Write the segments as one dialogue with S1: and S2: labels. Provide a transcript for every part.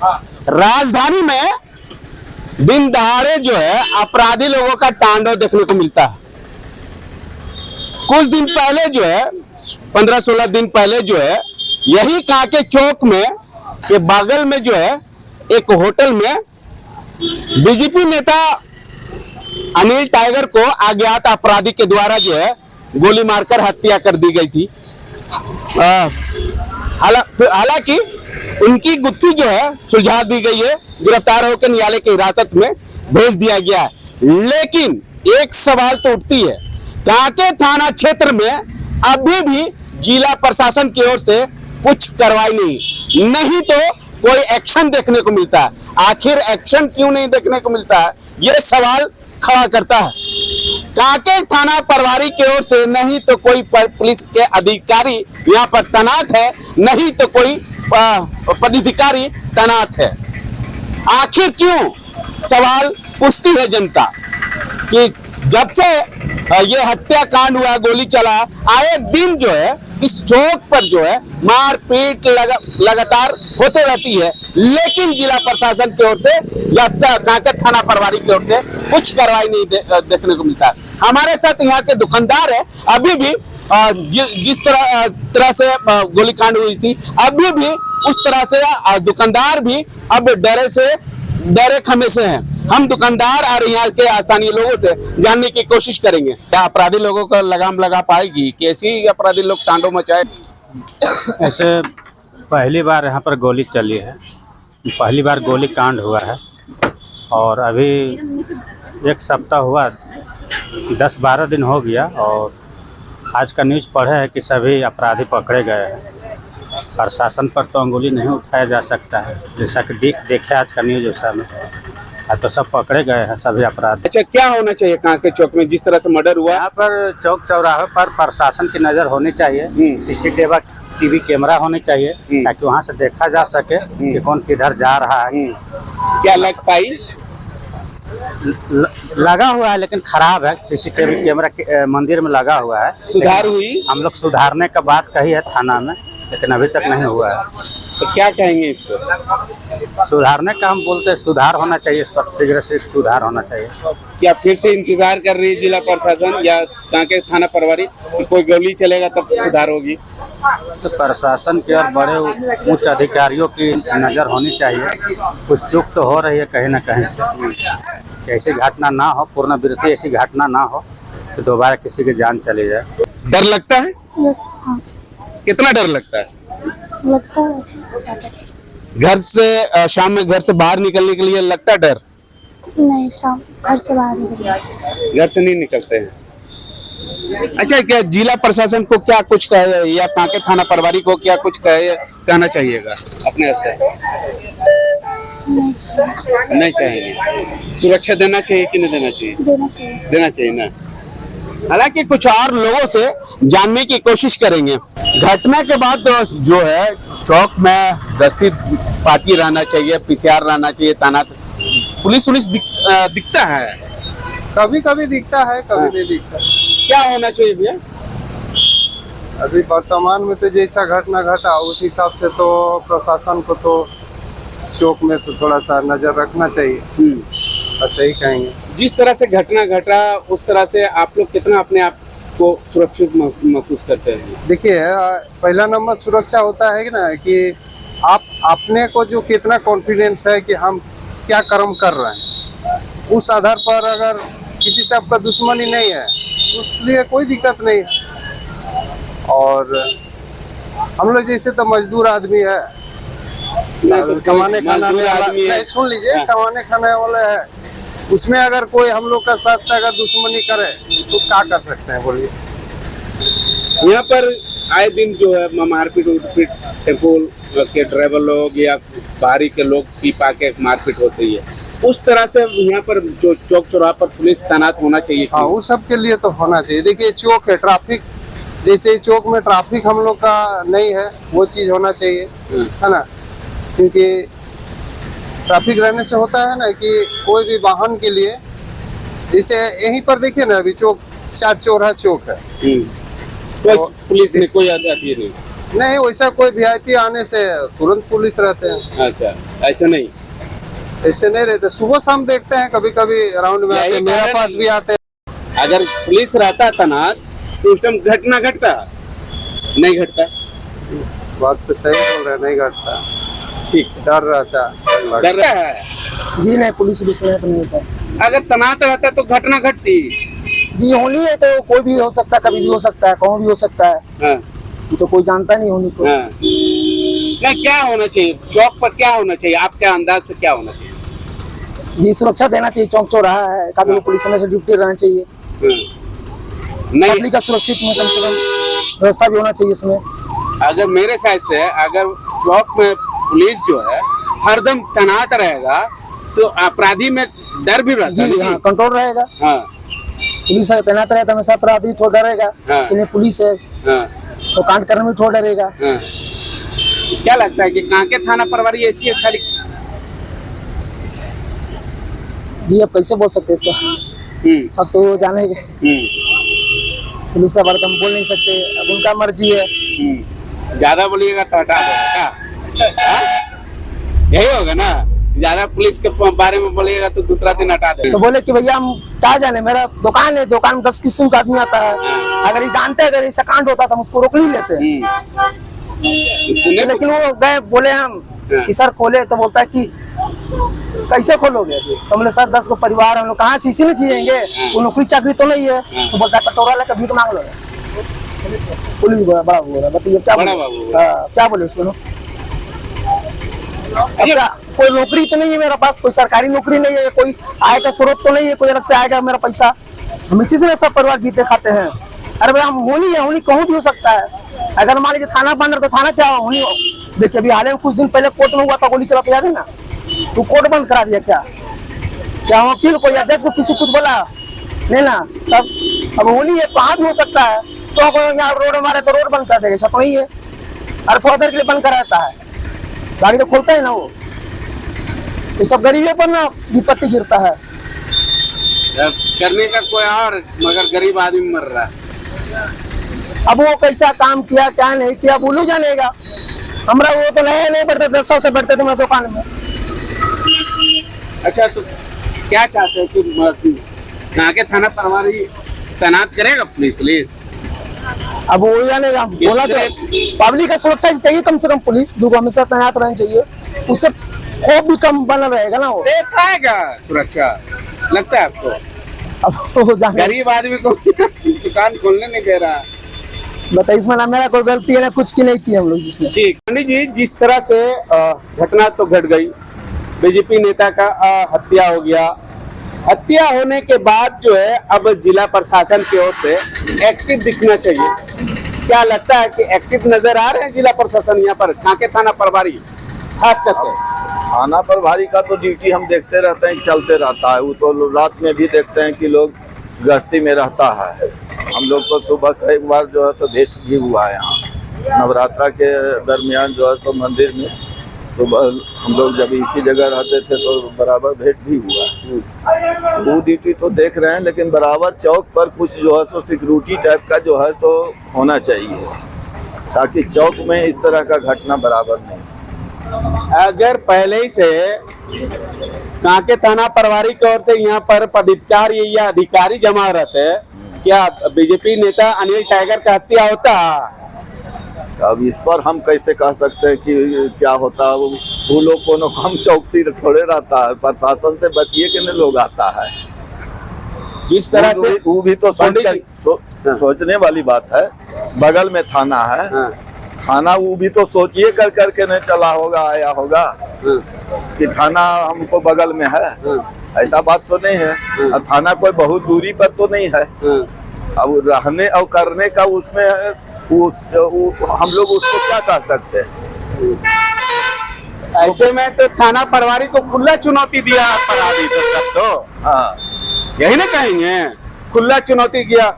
S1: राजधानी में दिन दहाड़े जो है अपराधी लोगों का तांडव देखने को मिलता है। कुछ दिन पहले जो है 15-16 दिन पहले जो है यही कांके चौक में के बगल में जो है एक होटल में बीजेपी नेता अनिल टाइगर को अज्ञात अपराधी के द्वारा जो है गोली मारकर हत्या कर दी गई थी। हालांकि उनकी गुत्थी जो है सुलझा दी गई है, गिरफ्तार होकर न्यायालय की हिरासत में भेज दिया गया है। लेकिन एक सवाल तो उठती है, कांके थाना क्षेत्र में अभी भी जिला प्रशासन की ओर से कुछ कार्रवाई नहीं तो कोई एक्शन देखने को मिलता है। आखिर एक्शन क्यों नहीं देखने को मिलता है, यह सवाल खड़ा करता है। कांके थाना प्रभारी की ओर से नहीं तो कोई पुलिस के अधिकारी यहाँ पर तैनात है, नहीं तो कोई पदाधिकारी तैनात है। आखिर क्यों, सवाल पूछती है जनता कि जब से ये हत्याकांड हुआ, गोली चला, आए दिन जो है इस चौक पर जो है मारपीट लगातार होते रहती है, लेकिन जिला प्रशासन की ओर से या कांके थाना प्रभारी की ओर से कुछ कार्रवाई नहीं देखने को मिलता। हमारे साथ यहाँ के दुकानदार है, अभी भी जिस तरह से गोलीकांड हुई थी, अभी भी उस तरह से दुकानदार भी अब डरे खमे से हैं। हम दुकानदार और यहाँ के स्थानीय लोगों से जानने की कोशिश करेंगे क्या अपराधी लोगों को लगाम लगा पाएगी, कैसी अपराधी लोग तांडव मचाए।
S2: ऐसे पहली बार यहाँ पर गोली चली है, पहली बार गोली कांड हुआ है और अभी एक सप्ताह हुआ, 10-12 दिन हो गया और आज का न्यूज़ पढ़े है कि सभी अपराधी पकड़े गए हैं। प्रशासन पर तो अंगुली नहीं उठाया जा सकता है, जैसा कि देखे आज का न्यूज़ वैसा में तो सब पकड़े गए हैं सभी अपराधी।
S1: अच्छा, क्या होना चाहिए कांके चौक में जिस तरह से मर्डर हुआ?
S2: यहाँ पर चौक चौराहे पर प्रशासन की नज़र होनी चाहिए, CCTV कैमरा होनी चाहिए ताकि वहाँ से देखा जा सके कि कौन किधर जा रहा है।
S1: क्या लग पाई?
S2: लगा हुआ है लेकिन खराब है। CCTV कैमरा मंदिर में लगा हुआ है,
S1: सुधार हुई? हम
S2: लोग सुधारने का बात कही है थाना में, लेकिन अभी तक नहीं हुआ है।
S1: तो क्या कहेंगे इसको?
S2: सुधारने का हम बोलते हैं, सुधार होना चाहिए, इस पर शीघ्र से सुधार होना चाहिए।
S1: क्या फिर से इंतजार कर रही है जिला प्रशासन या कांके थाना प्रभारी कि कोई गोली चलेगा तब सुधार होगी?
S2: तो प्रशासन के और बड़े उच्च अधिकारियों की नज़र होनी चाहिए। कुछ चूक तो हो रही है कहीं ना कहीं से, ऐसी घटना ना हो, पुनरावृत्ति ऐसी घटना ना हो तो दोबारा किसी की जान चली जाए।
S1: डर लगता है?
S3: हाँ।
S1: कितना डर लगता है?
S3: लगता है
S1: घर से शाम में घर से बाहर निकलने के लिए लगता है डर?
S3: नहीं, शाम घर से बाहर निकलते,
S1: घर से नहीं निकलते हैं। अच्छा, क्या जिला प्रशासन को क्या कुछ कहे या कांके थाना प्रभारी को क्या कुछ कहना चाहिएगा अपने स्तर? नहीं चाहिए। सुरक्षा देना चाहिए कि नहीं देना चाहिए? देना चाहिए ना। हालांकि कुछ और लोगों से जानने की कोशिश करेंगे। घटना के बाद जो है चौक में गश्ती पार्टी रहना चाहिए, PCR रहना चाहिए तैनात। पुलिस दिखता है?
S4: कभी कभी दिखता है, कभी नहीं दिखता।
S1: क्या होना चाहिए भैया?
S4: अभी वर्तमान में तो जैसा घटना घटा उस हिसाब से तो प्रशासन को तो चौक में तो थोड़ा सा नजर रखना चाहिए, बस यही कहेंगे।
S1: जिस तरह से घटना घटा उस तरह से आप लोग कितना अपने आप को सुरक्षित महसूस करते हैं?
S4: देखिए, पहला नंबर सुरक्षा होता है कि ना कि आप अपने को जो कितना कॉन्फिडेंस है कि हम क्या कर्म कर रहे हैं, उस आधार पर अगर किसी से आपका दुश्मनी नहीं है उसलिए कोई दिक्कत नहीं है। और हम लोग जैसे तो मजदूर आदमी है, कमाने खाने वाला, सुन लीजिए, कमाने खाने वाले है, उसमें अगर कोई हम लोग का साथ अगर दुश्मनी करे तो क्या कर सकते हैं बोलिए।
S1: यहाँ पर आए दिन जो है मारपीट टेम्पो के ड्राइवर लोग या बाहरी के लोग पी पा के मारपीट होती है, उस तरह से यहाँ पर जो चौक चौराहा पर पुलिस तैनात होना चाहिए।
S4: हाँ, वो सब के लिए तो होना चाहिए। देखिए, चौक है, ट्रैफिक जैसे चौक में ट्रैफिक हम लोग का नहीं है, वो चीज होना चाहिए, है ना। क्योंकि ट्रैफिक रहने से होता है ना कि कोई भी वाहन के लिए, जैसे यहीं पर देखिए ना, अभी चौक 4 चौराहा चौक है,
S1: तो पुलिस ने कोई आती नहीं।
S4: नहीं, वैसा कोई वीआईपी आने से तुरंत पुलिस रहते हैं,
S1: अच्छा, ऐसा नहीं।
S4: ऐसे नहीं रहते। सुबह शाम देखते हैं, कभी कभी राउंड में आते हैं, मेरे
S1: कारण
S4: पास भी आते हैं।
S1: अगर पुलिस रहता तैनात तो उस टाइम घटना घटता, नहीं घटता।
S4: बात तो सही बोल रहे हैं, नहीं घटता,
S1: ठीक,
S4: डर रहता है।
S1: डर रहा है।
S5: जी नहीं, पुलिस उलिस नहीं तो नहीं होता।
S1: अगर तैनात रहता तो घटना घटती।
S5: जी होली है तो कोई भी हो सकता है, कभी भी हो सकता है, कहूँ भी हो सकता है,
S1: हाँ,
S5: ये तो कोई जानता नहीं होली को।
S1: हाँ। नहीं, क्या होना चाहिए चौक पर, क्या होना चाहिए आपके अंदाज से, क्या होना चाहिए?
S5: जी सुरक्षा देना चाहिए, चौक चौराहा है, काफी पुलिस समय से ड्यूटी रहना चाहिए,
S1: नहीं,
S5: पब्लिक का सुरक्षित में कम से कम व्यवस्था भी होना चाहिए उसमें।
S1: अगर मेरे साइड से अगर चौक में पुलिस जो है हरदम तैनात रहेगा तो अपराधी में डर भी रहता है।
S5: जी हाँ, कंट्रोल रहेगा।
S1: हाँ,
S5: पुलिस तैनात रहेगा तो हमेशा अपराधी थोड़ा डरेगा
S1: हाँ।
S5: कि नहीं पुलिस है
S1: हाँ,
S5: तो कांड करने में थोड़ा डरेगा।
S1: हाँ। क्या लगता है कि कांके थाना प्रभारी ऐसी है खाली?
S5: जी अब कैसे बोल सकते हैं इसका, अब तो जानेंगे पुलिस का बारे तो हम बोल नहीं सकते, अब उनका मर्जी है।
S1: ज्यादा बोलिएगा तो हटा देगा क्या? हाँ? यही होगा ना, ज्यादा पुलिस के बारे में बोलिएगा तो दूसरा दिन हटा देगा।
S5: तो बोले कि भैया हम क्या जाने, मेरा दुकान है, दुकान में 10 किस्म का आदमी आता है, अगर ये जानते हैं अगर ऐसा कांड होता तो हम उसको रोक नहीं लेते हैं। लेकिन वो गए, बोले हम कि सर खोले, तो बोलता है कि कैसे खोलोगे? तो बोले सर 10 को परिवार हम लोग कहाँ से इसी में जिएंगे, वो नौकरी चाकरी तो नहीं है। तो बोलता है कटोरा लेकर भीख मांग लो। पुलिस बड़ा बोला, बताइए क्या
S1: बड़ा
S5: बोले?
S1: बाबू
S5: क्या बोले उसको? अच्छा, कोई नौकरी तो नहीं है मेरे पास, कोई सरकारी नौकरी नहीं है, कोई आय का स्रोत तो नहीं है, कोई अलग से आएगा मेरा पैसा, हम इसी से सब परिवार जीते खाते हैं। अरे भाई हम होली है, होली कहूँ भी हो सकता है। अगर मान लीजिए थाना बंद है तो थाना क्या होली? देखिए अभी हाल में कुछ दिन पहले कोर्ट में हुआ था, गोली चला के याद है ना, तो कोर्ट बंद करा दिया। क्या वकील को या जज को किसी कुछ बोला नहीं ना? तब अब होली है कहाँ भी हो सकता है, चौक यहाँ रोड हमारे तो रोड बंद कर देगा, ऐसा तो नहीं है। अरे थोड़ा देर के लिए बंद करा रहता है, गाड़ी तो खोलता है ना वो, तो सब गरीबी पर ना विपत्ति गिरता है।
S1: करने का कोई और, मगर गरीब आदमी मर रहा है।
S5: अब वो कैसा काम किया क्या नहीं किया बोलू जानेगा, हमरा वो तो नहीं बढ़ते, 10 साल से बढ़ते थे मेरे दुकान में।
S1: अच्छा, तो क्या चाहते हैं कि कांके थाना प्रभारी तैनात करेगा पुलिस?
S5: अब वो जानेगा, बोला तो पब्लिक का सुरक्षा चाहिए कम से कम, पुलिस 2 हमेशा तैनात रहना चाहिए, उससे खौफ भी कम बना रहेगा ना। वो
S1: दे पाएगा सुरक्षा, लगता है आपको?
S5: अब वो जाने,
S1: गरीब आदमी को दुकान खोलने नहीं दे रहा।
S5: बताइए इसमें ना मेरा कोई गलती है ना कुछ की नहीं की हम लोग जिसमें।
S1: ठीक, पंडित जी, जिस तरह से घटना तो घट गई, बीजेपी नेता का हत्या हो गया, हत्या होने के बाद जो है अब जिला प्रशासन की ओर से एक्टिव दिखना चाहिए। क्या लगता है कि एक्टिव नजर आ रहे हैं जिला प्रशासन यहाँ पर, कांके थाना प्रभारी खास करके?
S6: थाना प्रभारी का तो ड्यूटी हम देखते रहते हैं, चलते रहता है। वो तो रात में भी देखते हैं कि लोग गश्ती में रहता है। हम लोग को सुबह का एक बार जो है तो भेंट भी हुआ है यहाँ नवरात्रा के दरमियान, जो है तो मंदिर में सुबह हम लोग जब इसी जगह रहते थे तो बराबर भेंट भी हुआ। वो ड्यूटी तो देख रहे हैं, लेकिन बराबर चौक पर कुछ जो है तो सिक्योरिटी टाइप का जो है तो होना चाहिए, ताकि चौक में इस तरह का घटना बराबर नहीं।
S1: अगर पहले ही से कांके थाना प्रभारी की ओर से यहाँ पर पदाधिकारी या अधिकारी जमा रहते, क्या बीजेपी नेता अनिल टाइगर का हत्या होता?
S6: अब इस पर हम कैसे कह सकते हैं कि क्या होता? वो लोग को कम चौकसी थोड़े रहता है, प्रशासन से बचिए के नहीं लोग आता है।
S1: जिस तरह से
S6: वो भी तो सोचने वाली बात है। बगल में थाना है, थाना वो भी तो सोचिए कर करके नहीं चला होगा, आया होगा कि थाना हमको बगल में है, ऐसा बात तो नहीं है। और थाना कोई बहुत दूरी पर तो नहीं है। अब रहने और करने का उसमें हम लोग उसको क्या कह सकते हैं?
S1: ऐसे में तो थाना प्रभारी को खुला चुनौती दिया अपराधी तो
S6: हाँ,
S1: यही ना कहेंगे, खुला चुनौती किया।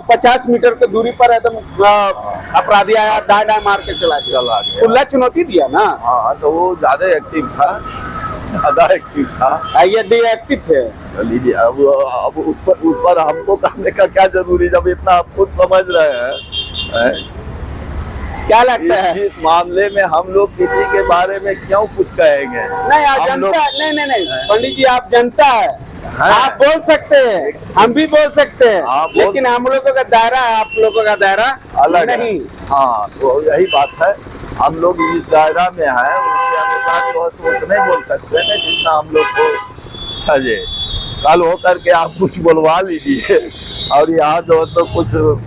S1: 50 मीटर की दूरी पर एकदम अपराधी आया, डांडा मार के चला गया, खुला चुनौती दिया ना।
S6: हाँ, तो वो ज्यादा एक्टिव था,
S1: ये एक्टिव थे।
S6: लीजिए अब उस पर हमको कहने का क्या जरूरी, जब इतना आप खुद समझ रहे हैं।
S1: क्या लगता है?
S6: इस मामले में हम लोग किसी के बारे में क्यों कुछ कहेंगे?
S1: नहीं आप
S6: हम लोग-
S1: जनता, नहीं पंडित जी आप जनता है, आप बोल सकते हैं, हम भी बोल सकते हैं,
S6: हाँ, बोल-
S1: लेकिन हम लोगों का दायरा, आप लोगों का दायरा
S6: अलग
S1: नहीं।
S6: है। हाँ, तो यही बात है, हम लोग इस दायरा में हैं, उसके अनुसार जो है तो उतने बोल सकते हैं जितना हम लोग को सजे। कल हो करके आप कुछ बोलवा लीजिए और यहाँ जो है तो कुछ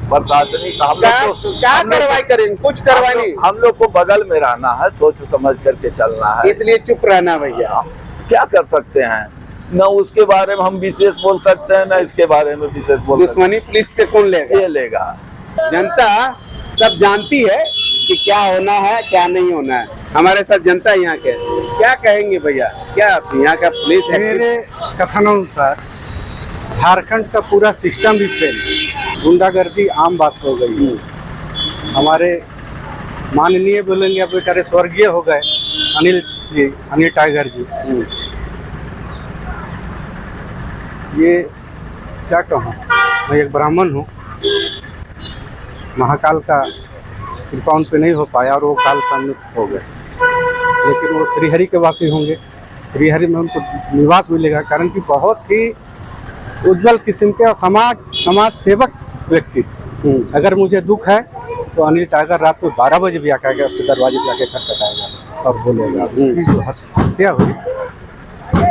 S6: प्रशासनिक हम लोग को
S1: क्या कार्रवाई करेंगे? कुछ कार्रवाई नहीं,
S6: हम लोग को बगल में रहना है, सोच समझ करके चलना है।
S1: इसलिए चुप रहना भैया।
S6: क्या कर सकते हैं? न उसके बारे में हम विशेष बोल सकते हैं, न इसके बारे में विशेष बोल सकते
S1: दुश्मनी पुलिस से कौन
S6: हैं।
S1: लेगा?
S6: ये लेगा।
S1: जनता सब जानती है कि क्या होना है क्या नहीं होना है। हमारे साथ जनता यहाँ के, क्या कहेंगे भैया? क्या यहाँ का पुलिस है?
S7: मेरे कथनानुसार झारखंड का पूरा सिस्टम भी फेल, गुंडागर्दी आम बात हो गई है। हमारे माननीय बोलेंगे अब बेचारे स्वर्गीय हो गए अनिल टाइगर जी। ये क्या कहूँ, मैं एक ब्राह्मण हूँ, महाकाल का कृपा उन पे नहीं हो पाया और वो काल सम्मिलित हो गए, लेकिन वो श्रीहरि के वासी होंगे, श्रीहरि में उनको निवास मिलेगा, कारण कि बहुत ही उज्जवल किस्म के और समाज सेवक व्यक्ति थे। अगर मुझे दुख है तो अनिल टाइगर रात को 12 बजे भी आकर उसके दरवाजे पे आके खटखटाएगा और बोलेगा। उसकी जो हत्या हुई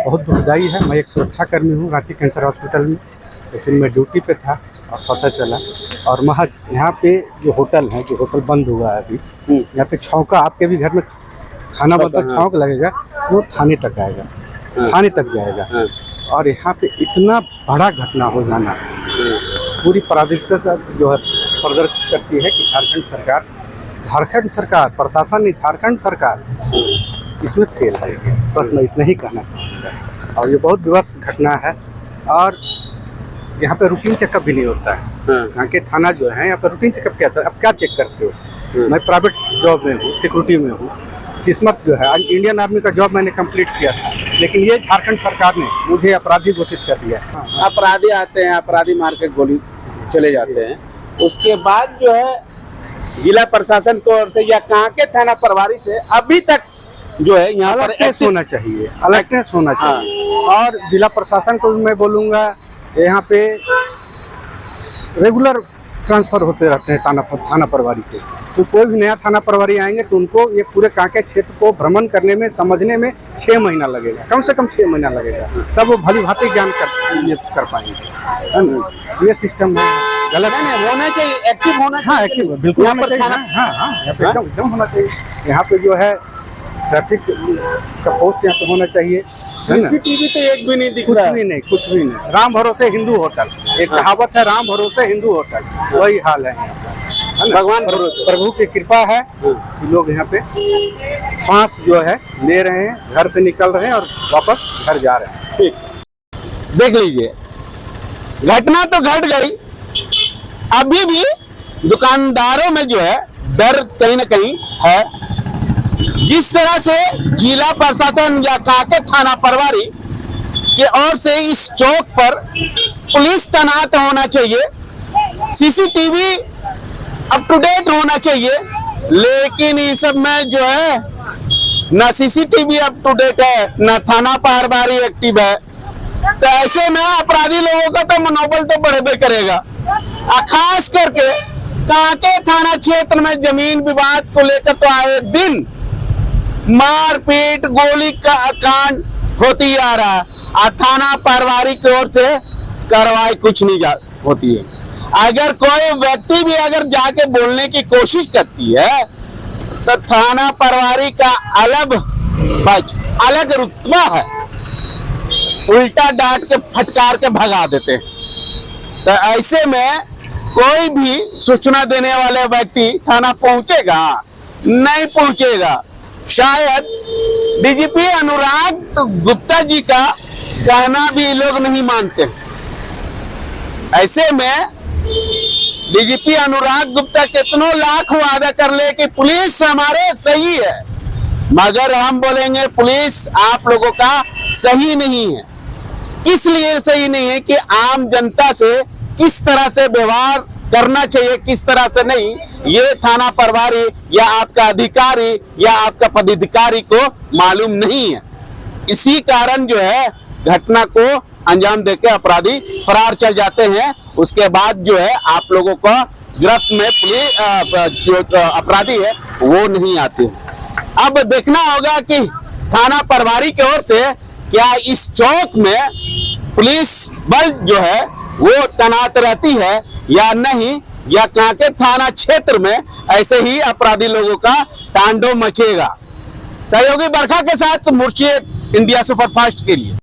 S7: बहुत दुखदाई है। मैं एक सुरक्षा कर्मी हूँ रांची कैंसर हॉस्पिटल में, लेकिन मैं ड्यूटी पे था और पता चला। और महज यहाँ पे जो होटल है, जो होटल बंद हुआ है अभी, यहाँ पे छौंका, आपके भी घर में खाना बनता छौंक लगेगा, वो थाने तक आएगा, थाने तक जाएगा। और यहाँ पे इतना बड़ा घटना हो जाना पूरी पारदर्शिता जो है प्रदर्शित करती है कि झारखंड सरकार प्रशासन नहीं, झारखंड सरकार इसमें फेल है। बस मैं इतना ही कहना चाहूँगा। और ये बहुत विवश घटना है और यहाँ पे रूटीन चेकअप भी नहीं होता है। यहाँ के थाना जो है, यहाँ पे रूटीन चेकअप क्या था? अब क्या चेक करते हो? मैं प्राइवेट जॉब में हूँ, सिक्योरिटी में हूँ। किस्मत जो है, आज इंडियन आर्मी का जॉब मैंने कंप्लीट किया था, लेकिन ये झारखंड सरकार ने मुझे अपराधी घोषित कर दिया।
S1: अपराधी आते हैं, अपराधी मार के गोली चले जाते हैं, उसके बाद जो है जिला प्रशासन की ओर से या कांके थाना प्रभारी से अभी तक जो है यहाँ पर
S7: अलर्टनेस होना चाहिए, अलर्टनेस होना चाहिए। और जिला प्रशासन को भी मैं बोलूँगा, यहाँ पे रेगुलर ट्रांसफर होते रहते हैं थाना प्रभारी के। तो कोई भी नया थाना प्रभारी आएंगे तो उनको ये पूरे कांके क्षेत्र को भ्रमण करने में, समझने में 6 महीना लगेगा, कम से कम 6 महीना लगेगा, तब वो भली भांति ज्ञान कर पाएंगे। है ना? ये सिस्टम है गलत
S1: नहीं होना चाहिए, एक्टिव होना
S7: हाँ,
S1: चाहिए।
S7: एक्टिव बिल्कुल
S1: यहाँ
S7: होना
S1: पर
S7: चाहिए।
S1: थाना-
S7: हाँ, यहाँ पे एकदम होना चाहिए। यहाँ पे जो है ट्रैफिक का पोस्ट यहाँ पे होना चाहिए।
S1: सीसीटीवी तो एक भी नहीं दिख
S7: कुछ
S1: रहा।
S7: भी नहीं, कुछ भी नहीं। राम भरोसे हिंदू होटल, एक कहावत है, राम भरोसे हिंदू होटल, वही हाल है यहाँ पे। है ना?
S1: भगवान भरोसे।
S7: प्रभु की कृपा है कि लोग यहाँ पे सांस जो है ले रहे हैं, घर से निकल रहे हैं और वापस घर जा रहे हैं।
S1: ठीक, देख लीजिए, घटना तो घट गई, अभी भी दुकानदारों में जो है डर कहीं ना कहीं है। जिस तरह से जिला प्रशासन या कांके थाना प्रभारी की ओर से इस चौक पर पुलिस तैनात होना चाहिए, सीसीटीवी अप टू डेट होना चाहिए, लेकिन इस सब में जो है ना सीसीटीवी अप टू डेट है, ना थाना प्रभारी एक्टिव है। तो ऐसे में अपराधी लोगों का तो मनोबल तो बढ़बे करेगा। खास करके कांके थाना क्षेत्र में जमीन विवाद को लेकर तो आए दिन मारपीट, गोली का कांड होती आ रहा है और थाना प्रभारी की ओर से कार्रवाई कुछ नहीं होती है। अगर कोई व्यक्ति भी अगर जाके बोलने की कोशिश करती है तो थाना प्रभारी का अलग रुतबा है, उल्टा डांट के फटकार के भगा देते हैं। तो ऐसे में कोई भी सूचना देने वाले व्यक्ति थाना पहुंचेगा नहीं पहुंचेगा। शायद डीजीपी अनुराग गुप्ता जी का कहना भी लोग नहीं मानते। ऐसे में डीजीपी अनुराग गुप्ता कितनों लाख वादा कर ले कि पुलिस हमारे सही है, मगर हम बोलेंगे पुलिस आप लोगों का सही नहीं है। किस लिए सही नहीं है कि आम जनता से किस तरह से व्यवहार करना चाहिए, किस तरह से नहीं, ये थाना प्रभारी या आपका अधिकारी या आपका पदाधिकारी को मालूम नहीं है। इसी कारण जो है घटना को अंजाम देके अपराधी फरार चल जाते हैं। उसके बाद जो है आप लोगों को गिरफ्त में पुलिस जो अपराधी है वो नहीं आते हैं। अब देखना होगा कि थाना प्रभारी की ओर से क्या इस चौक में पुलिस बल जो है वो तैनात रहती है या नहीं, या कांके थाना क्षेत्र में ऐसे ही अपराधी लोगों का तांडव मचेगा। सहयोगी बरखा के साथ मुर्शिद, इंडिया सुपरफास्ट के लिए।